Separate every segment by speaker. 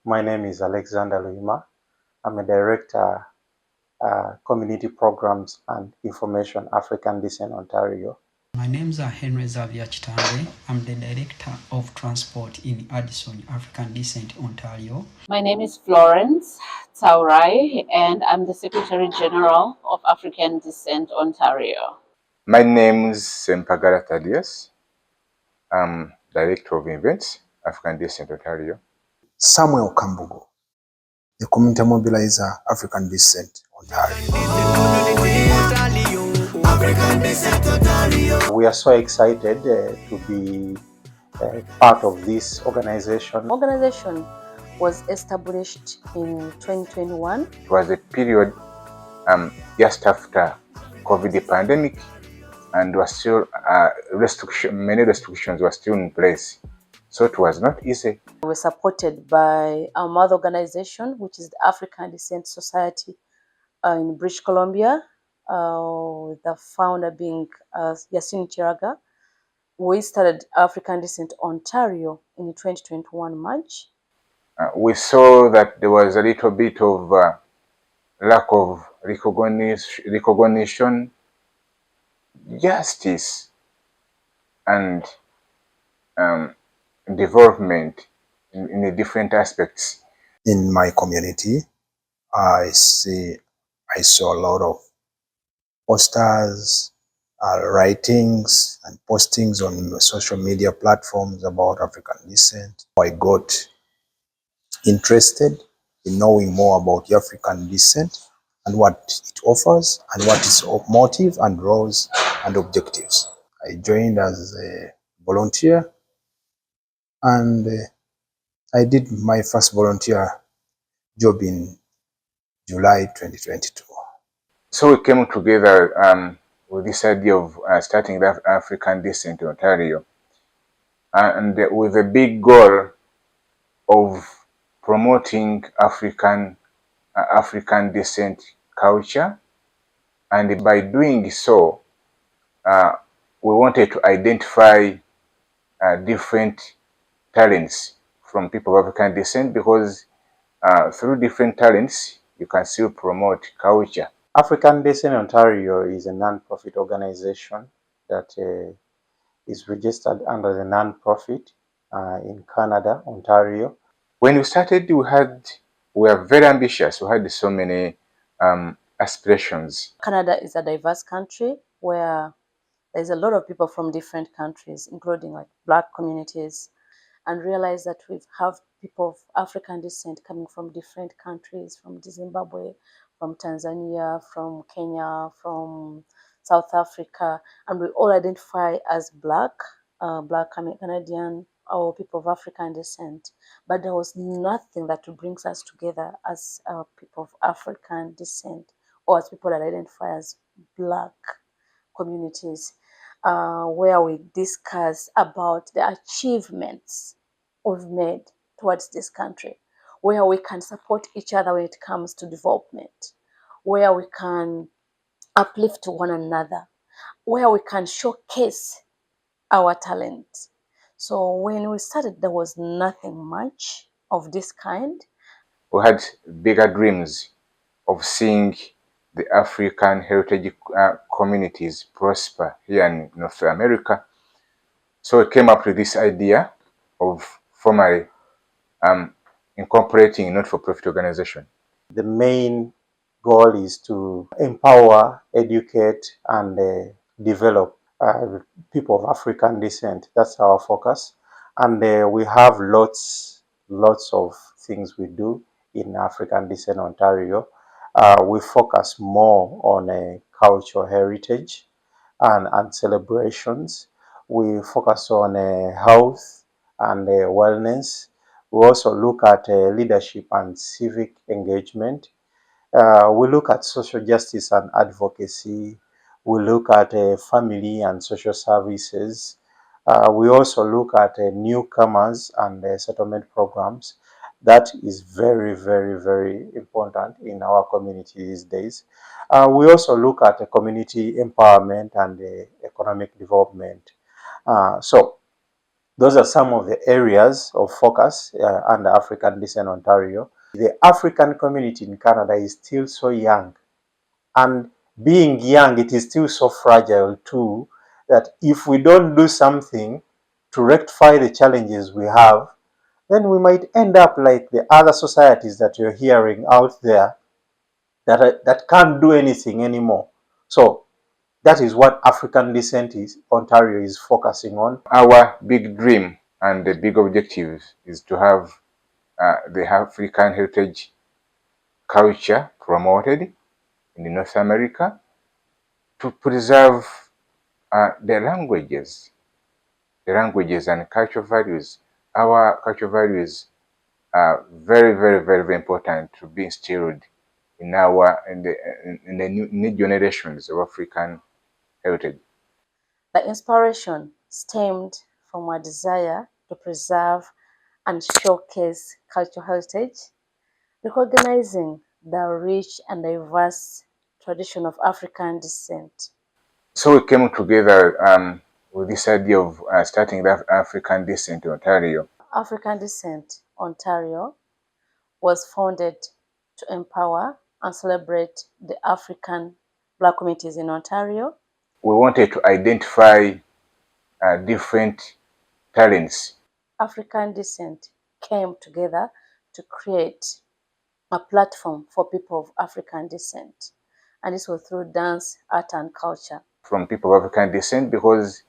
Speaker 1: My name is Alexander Luima. I'm a director, Community Programs and Information, African Descent, Ontario.
Speaker 2: My name's Henry Xavier Chitambe. I'm the Director of Transport in Addison, African Descent, Ontario.
Speaker 3: My name is Florence Taurai, and I'm the Secretary General of African Descent, Ontario.
Speaker 4: My name is Sempagara Thaddeus. I'm Director of Events, African Descent, Ontario.
Speaker 5: Samuel Kambugo, the Community Mobilizer, African Descent, Ontario.
Speaker 1: We are so excited to be part of this organization.
Speaker 6: The organization was established in 2021.
Speaker 4: It was a period just after COVID pandemic, and was still many restrictions were still in place. So it was not easy.
Speaker 6: We were supported by our mother organization, which is the African Descent Society in British Columbia, with the founder being Yasin Chiraga. We started African Descent Ontario in 2021 March.
Speaker 4: We saw that there was a little bit of lack of recognition, justice, and development in the different aspects.
Speaker 5: In my community, I saw a lot of posters, writings, and postings on social media platforms about African descent. I got interested in knowing more about the African descent and what it offers and what its motive and roles and objectives. I joined as a volunteer, and I did my first volunteer job in July 2022.
Speaker 4: So we came together with this idea of starting the African Descent in Ontario, and with a big goal of promoting African descent culture. And by doing so, we wanted to identify different talents from people of African descent, because through different talents, you can still promote culture.
Speaker 1: African Descent Ontario is a non-profit organization that is registered under the non-profit in Canada, Ontario.
Speaker 4: When we started, we were very ambitious. We had so many aspirations.
Speaker 6: Canada is a diverse country where there's a lot of people from different countries, including like Black communities, and realize that we have people of African descent coming from different countries, from Zimbabwe, from Tanzania, from Kenya, from South Africa, and we all identify as Black Canadian, or people of African descent. But there was nothing that brings us together as people of African descent, or as people that identify as Black communities, where we discuss about the achievements we've made towards this country, where we can support each other when it comes to development, where we can uplift one another, where we can showcase our talent. So when we started, there was nothing much of this kind.
Speaker 4: We had bigger dreams of seeing the African heritage communities prosper here in North America. So we came up with this idea of formally incorporating a not-for-profit organization.
Speaker 1: The main goal is to empower, educate, and develop people of African descent. That's our focus. And we have lots of things we do in African Descent Ontario. We focus more on cultural heritage and celebrations. We focus on health and wellness. We also look at leadership and civic engagement. We look at social justice and advocacy. We look at family and social services. We also look at newcomers and settlement programs. That is very, very, very important in our community these days. We also look at community empowerment and economic development. So those are some of the areas of focus under African Descent Ontario. The African community in Canada is still so young, and being young, it is still so fragile too, that if we don't do something to rectify the challenges we have, then we might end up like the other societies that you're hearing out there that can't do anything anymore. So that is what African Descent Ontario is focusing on.
Speaker 4: Our big dream and the big objective is to have the African heritage culture promoted in North America, to preserve the languages and cultural values. Our cultural values are very, very, very, very important to be instilled in the new generations of African heritage.
Speaker 6: The inspiration stemmed from a desire to preserve and showcase cultural heritage, recognizing the rich and diverse tradition of African descent.
Speaker 4: So we came together with this idea of starting the African Descent Ontario.
Speaker 6: African Descent Ontario was founded to empower and celebrate the African Black communities in Ontario.
Speaker 4: We wanted to identify different talents.
Speaker 6: African Descent came together to create a platform for people of African descent, and this was through dance, art, and culture.
Speaker 4: From people of African descent, because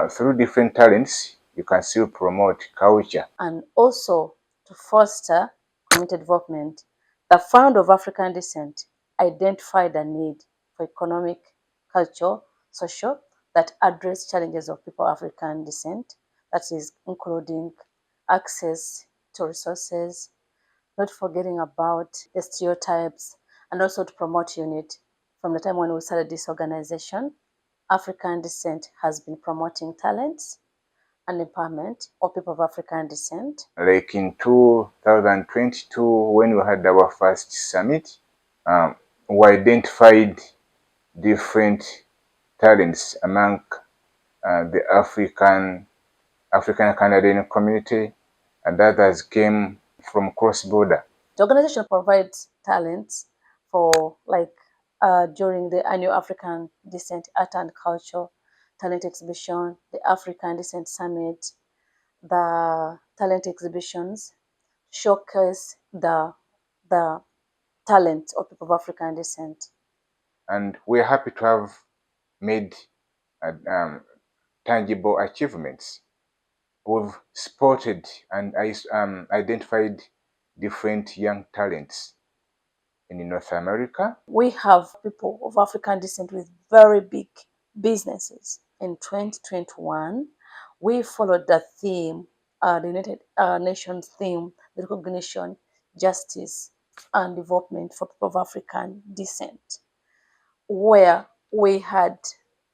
Speaker 4: through different talents, you can still promote culture.
Speaker 6: And also to foster community development. The founder of African Descent identified the need for economic, cultural, social that address challenges of people of African descent, that is including access to resources, not forgetting about the stereotypes, and also to promote unity. From the time when we started this organization, African Descent has been promoting talents and empowerment of people of African descent.
Speaker 4: Like in 2022, when we had our first summit, we identified different talents among the African Canadian community, and others came from cross-border.
Speaker 6: The organization provides talents for during the annual African Descent Art and Culture Talent Exhibition, the African Descent Summit. The talent exhibitions showcase the talent of people of African descent.
Speaker 4: And we're happy to have made tangible achievements. We've spotted and identified different young talents in North America.
Speaker 6: We have people of African descent with very big businesses. In 2021, we followed the theme, the United Nations theme, the recognition, justice, and development for people of African descent, where we had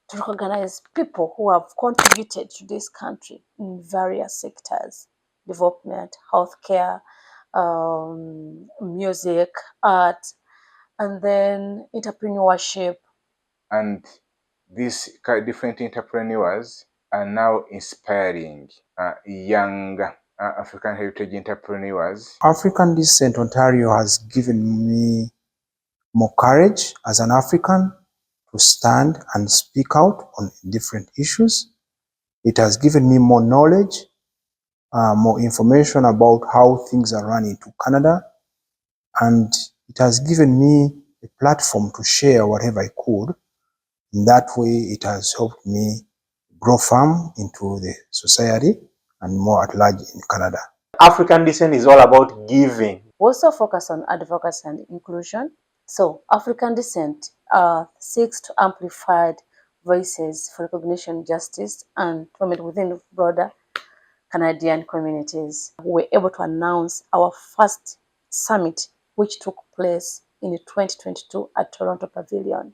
Speaker 6: to recognize people who have contributed to this country in various sectors: development, healthcare, music, art, and then entrepreneurship.
Speaker 4: And these different entrepreneurs are now inspiring young African heritage entrepreneurs.
Speaker 5: African Descent Ontario has given me more courage as an African to stand and speak out on different issues. It has given me more knowledge, more information about how things are run into Canada, and it has given me a platform to share whatever I could. In that way, it has helped me grow firm into the society and more at large in Canada.
Speaker 1: African Descent is all about giving.
Speaker 6: We also focus on advocacy and inclusion. So African Descent seeks to amplify voices for recognition, justice, and development within broader Canadian communities. We were able to announce our first summit, which took place in 2022 at Toronto Pavilion.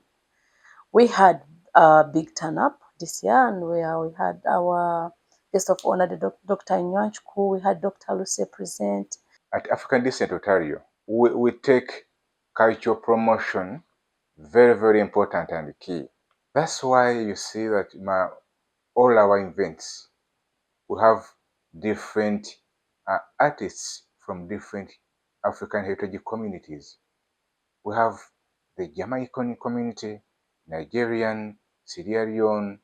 Speaker 6: We had a big turn up this year, and we had our guest of honor, Dr. Nyanchku. We had Dr. Lucy present.
Speaker 4: At African Descent Ontario, we take cultural promotion very, very important and key. That's why you see that all our events. We have different artists from different African heritage communities. We have the Jamaican community, Nigerian, Sierra Leone,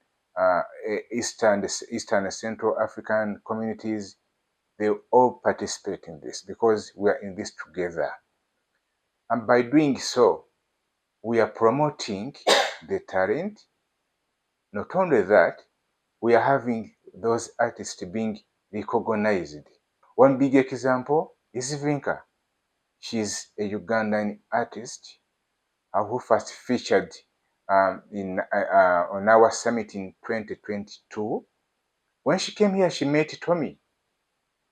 Speaker 4: Eastern and Central African communities. They all participate in this because we are in this together. And by doing so, we are promoting the talent. Not only that, we are having those artists being recognized. One big example is Vinka. She's a Ugandan artist who first featured on our summit in 2022. When she came here, she met Tommy.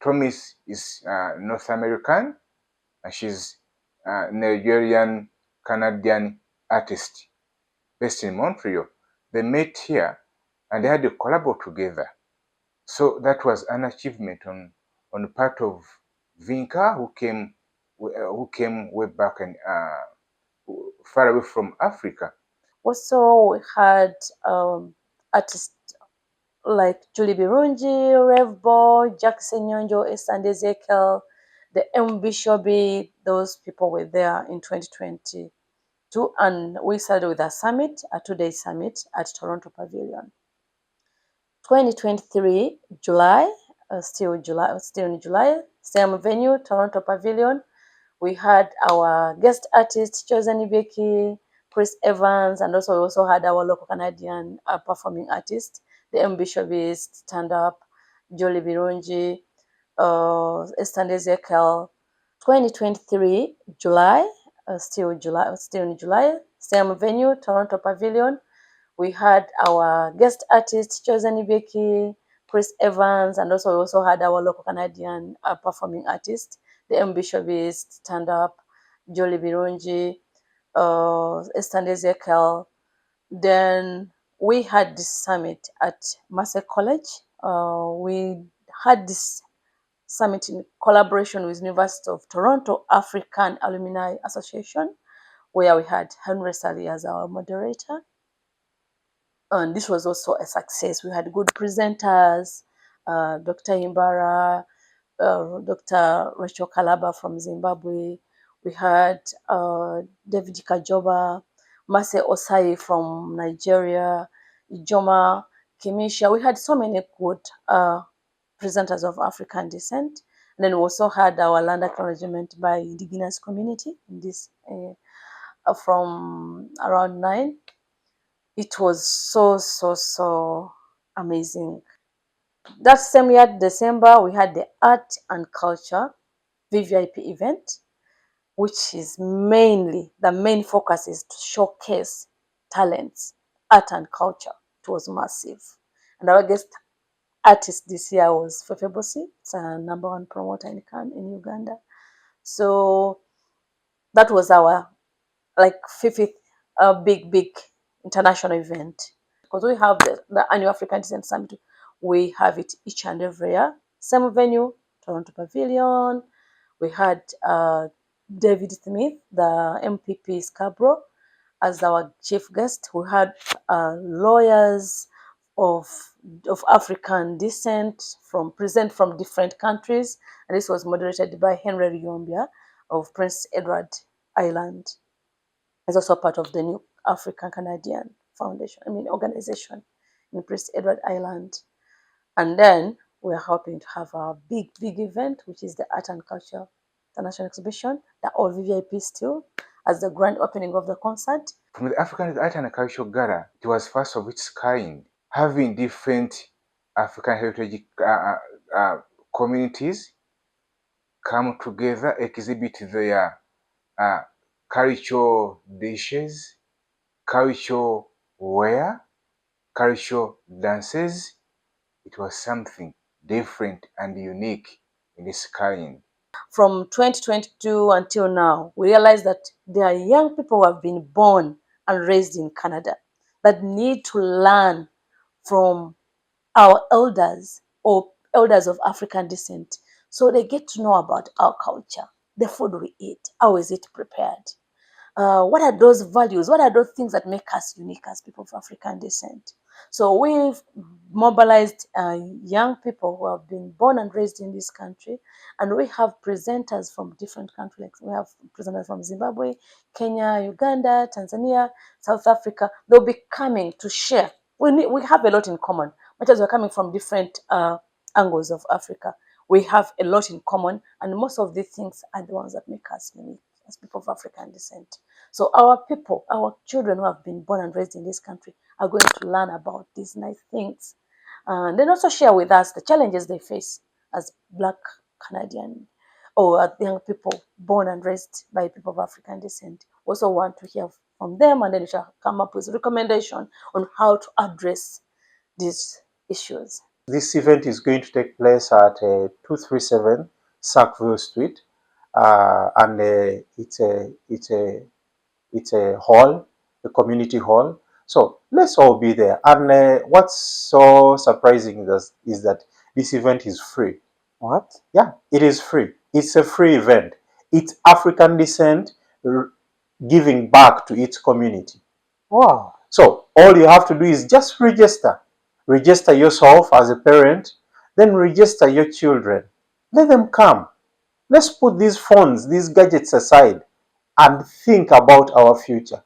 Speaker 4: Tommy is North American, and she's a Nigerian Canadian artist based in Montreal. They met here and they had a collabo together. So that was an achievement on the part of Vinka, who came way back and far away from Africa.
Speaker 6: Also, we had artists like Julie Birungi, Rev Boy, Jackson Nyonjo, and Ezekiel, the M. Bishobi. Those people were there in 2022, and we started with a summit, a 2-day summit at Toronto Pavilion. 2023 July, still in July, same venue, Toronto Pavilion. We had our guest artist Chosen Ibeki, Chris Evans, and we also had our local Canadian performing artist, the M. Bishopist, Stand Up, Jolie Birungi, Estande Ezekiel. 2023 July, still in July, same venue, Toronto Pavilion. We had our guest artist Chosen Ibeki, Chris Evans, and we also had our local Canadian performing artist, the M. Bishopist, Stand Up, Jolie Birungi, Estande Ezekiel. Then we had this summit at Massey College. We had this summit in collaboration with University of Toronto African Alumni Association, where we had Henry Sally as our moderator. And this was also a success. We had good presenters, Dr. Imbara, Dr. Rachel Kalaba from Zimbabwe. We had David Kajoba, Mase Osai from Nigeria, Ijoma Kimisha. We had so many good presenters of African descent. And then we also had our land acknowledgement by indigenous community in this from around 9. It was so amazing. That same year, December, we had the art and culture VVIP event, which is the main focus is to showcase talents, art and culture. It was massive. And our guest artist this year was Fefe Bosi. It's a #1 promoter in Uganda. So that was our fifth big international event, because we have the annual African Descent Summit. We have it each and every year. Same venue, Toronto Pavilion. We had David Smith, the MPP Scarborough, as our chief guest. We had lawyers of African descent present from different countries, and this was moderated by Henry Ryombia of Prince Edward Island. Is also part of the new African Canadian organization in Prince Edward Island. And then we are hoping to have a big event, which is the Art and Culture International Exhibition, the all VVIP still, as the grand opening of the concert.
Speaker 4: From the African Art and Culture Gala, it was first of its kind, having different African heritage communities come together, exhibit their cultural dishes, cultural wear, cultural dances. It was something different and unique in its kind.
Speaker 6: From 2022 until now, we realize that there are young people who have been born and raised in Canada that need to learn from our elders or elders of African descent, so they get to know about our culture, the food we eat, how is it prepared, what are those values, what are those things that make us unique as people of African descent. So we've mobilized young people who have been born and raised in this country, and we have presenters from different countries. Like we have presenters from Zimbabwe, Kenya, Uganda, Tanzania, South Africa. They'll be coming to share. We have a lot in common, much as we're coming from different angles of Africa. We have a lot in common, and most of these things are the ones that make us unique as people of African descent. So our people, our children who have been born and raised in this country are going to learn about these nice things. And then also share with us the challenges they face as Black Canadian or young people born and raised by people of African descent. We also want to hear from them, and then we shall come up with a recommendation on how to address these issues.
Speaker 1: This event is going to take place at 237 Sackville Street, and it's a hall, a community hall. So let's all be there. And what's so surprising is that this event is free.
Speaker 7: What?
Speaker 1: Yeah, it is free. It's a free event. It's African descent giving back to its community.
Speaker 7: Wow.
Speaker 1: So all you have to do is just register. Register yourself as a parent, then register your children. Let them come. Let's put these phones, these gadgets aside and think about our future.